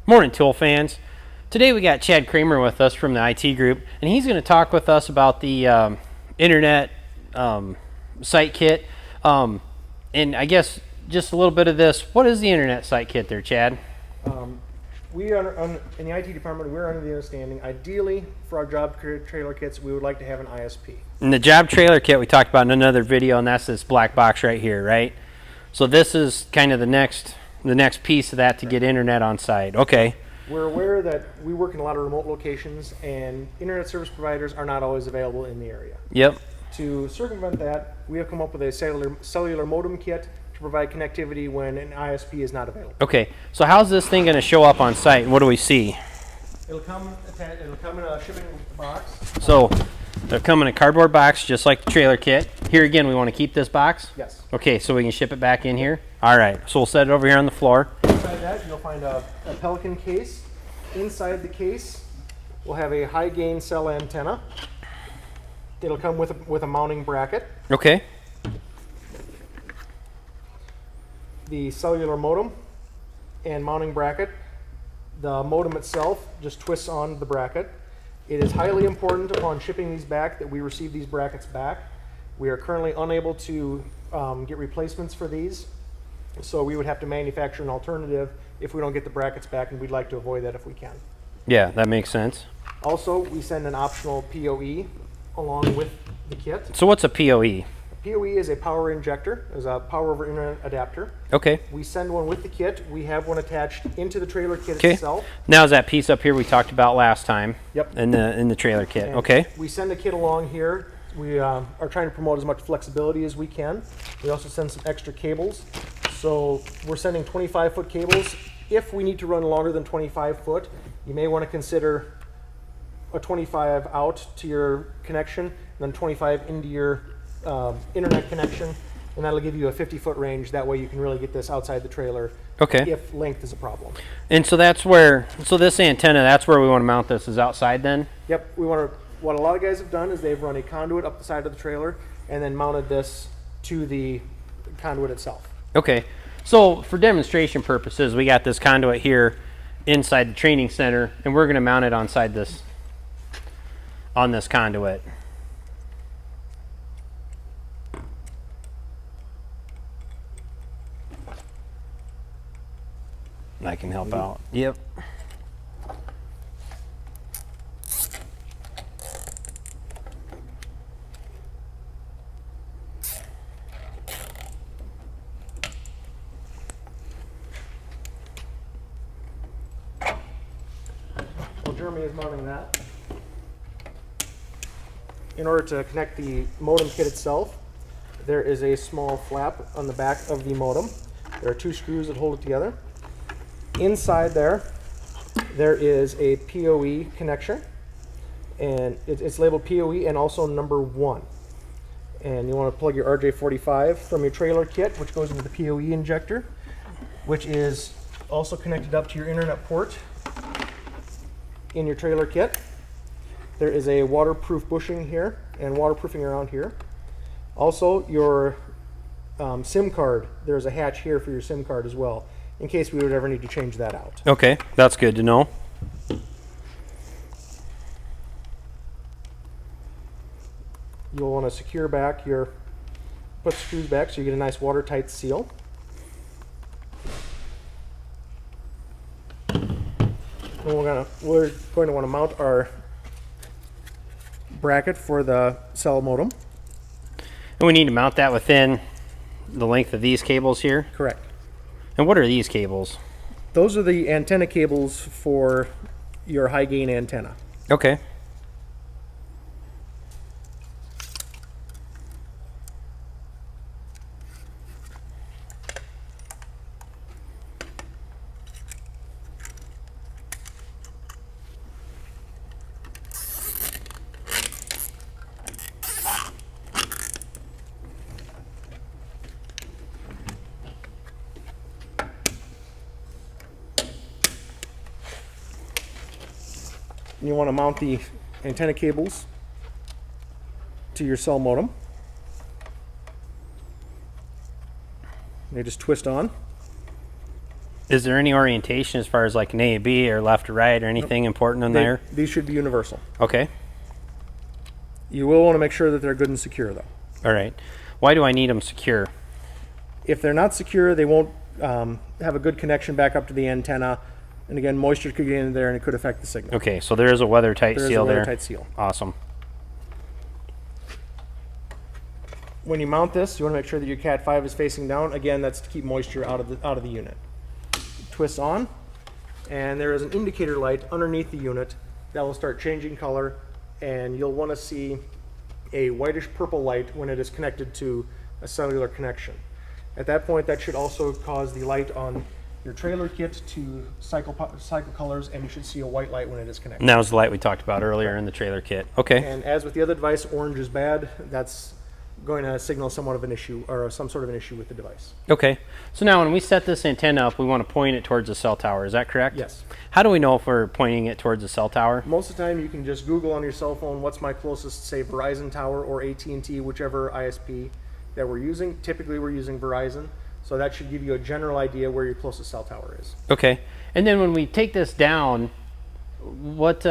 Morning, Tool fans. Today we got Chad Kramer with us from the IT group, and he's going to talk with us about the internet site kit. And I guess just a little bit of this. What is the internet site kit there, Chad? We are in the IT department, we're under the understanding, ideally for our job trailer kits, we would like to have an ISP. And the job trailer kit we talked about in another video, and that's this black box right here, right? So this is kind of the next piece of that to get internet on site. Okay. We're aware that we work in a lot of remote locations and internet service providers are not always available in the area. Yep. To circumvent that, we have come up with a cellular modem kit to provide connectivity when an ISP is not available. Okay. So how's this thing going to show up on site, and what do we see? It'll come in a shipping box. So they'll come in a cardboard box just like the trailer kit. Here again, we want to keep this box? Yes. Okay, so we can ship it back in here? All right, so we'll set it over here on the floor. Inside that, you'll find a Pelican case. Inside the case, we'll have a high gain cell antenna. It'll come with a mounting bracket. Okay. The cellular modem and mounting bracket. The modem itself just twists on the bracket. It is highly important upon shipping these back that we receive these brackets back. We are currently unable to get replacements for these, so we would have to manufacture an alternative if we don't get the brackets back, and we'd like to avoid that if we can. Yeah, that makes sense. Also, we send an optional PoE along with the kit. So what's a PoE? PoE is a power injector, is a power over internet adapter. Okay. We send one with the kit. We have one attached into the trailer kit Okay. itself. Now is that piece up here we talked about last time? Yep. In the trailer kit. And okay. We send the kit along here. We are trying to promote as much flexibility as we can. We also send some extra cables. So we're sending 25-foot cables. If we need to run longer than 25 foot, you may want to consider a 25 out to your connection, and then 25 into your internet connection, and that'll give you a 50-foot range. That way you can really get this outside the trailer. Okay. If length is a problem. And so that's where, so this antenna, that's where we want to mount this, is outside then? Yep. What a lot of guys have done is they've run a conduit up the side of the trailer and then mounted this to the conduit itself. Okay. So for demonstration purposes, we got this conduit here inside the training center, and we're going to mount it on this conduit. I can help out. Yep. Well, Jeremy is mounting that. In order to connect the modem kit itself, there is a small flap on the back of the modem. There are two screws that hold it together. Inside there is a PoE connection, and it's labeled PoE and also number 1. And you want to plug your RJ45 from your trailer kit, which goes into the PoE injector, which is also connected up to your internet port in your trailer kit. There is a waterproof bushing here and waterproofing around here. Also, your SIM card, there's a hatch here for your SIM card as well, in case we would ever need to change that out. Okay, that's good to know. You'll want to secure back put the screws back so you get a nice watertight seal. And we're going to want to mount our bracket for the cell modem. And we need to mount that within the length of these cables here? Correct. And what are these cables? Those are the antenna cables for your high gain antenna. Okay. You want to mount the antenna cables to your cell modem. They just twist on. Is there any orientation as far as like an A, B, or left or right, or anything important in there? These should be universal. Okay. You will want to make sure that they're good and secure, though. All right. Why do I need them secure? If they're not secure, they won't have a good connection back up to the antenna. And again, moisture could get in there and it could affect the signal. Okay, so there is a weather-tight seal there. Weather-tight seal. Awesome. When you mount this, you want to make sure that your Cat 5 is facing down. Again, that's to keep moisture out of the unit. Twist on, and there is an indicator light underneath the unit that will start changing color, and you'll want to see a whitish purple light when it is connected to a cellular connection. At that point, that should also cause the light on your trailer kit to cycle colors, and you should see a white light when it is connected. And that was the light we talked about earlier in the trailer kit. Okay. And as with the other device, orange is bad. That's going to signal somewhat of an issue, or some sort of an issue with the device. Okay. So now when we set this antenna up, we want to point it towards the cell tower. Is that correct? Yes. How do we know if we're pointing it towards the cell tower? Most of the time, you can just Google on your cell phone what's my closest, say, Verizon tower or AT&T, whichever ISP that we're using. Typically, we're using Verizon, so that should give you a general idea where your closest cell tower is. Okay. And then when we take this down, what is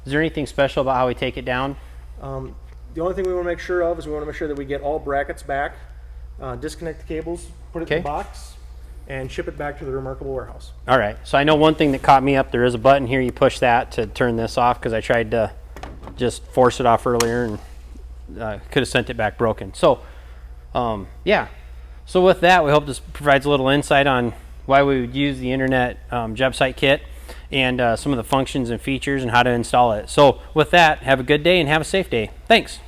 there anything special about how we take it down? The only thing we want to make sure of is we want to make sure that we get all brackets back, disconnect the cables, put it in the box, and ship it back to the Remarkable warehouse. All right. So I know one thing that caught me up, there is a button here. You push that to turn this off because I tried to just force it off earlier and could have sent it back broken. So, yeah. So with that, we hope this provides a little insight on why we would use the Internet Jobsite kit and some of the functions and features and how to install it. So with that, have a good day and have a safe day. Thanks.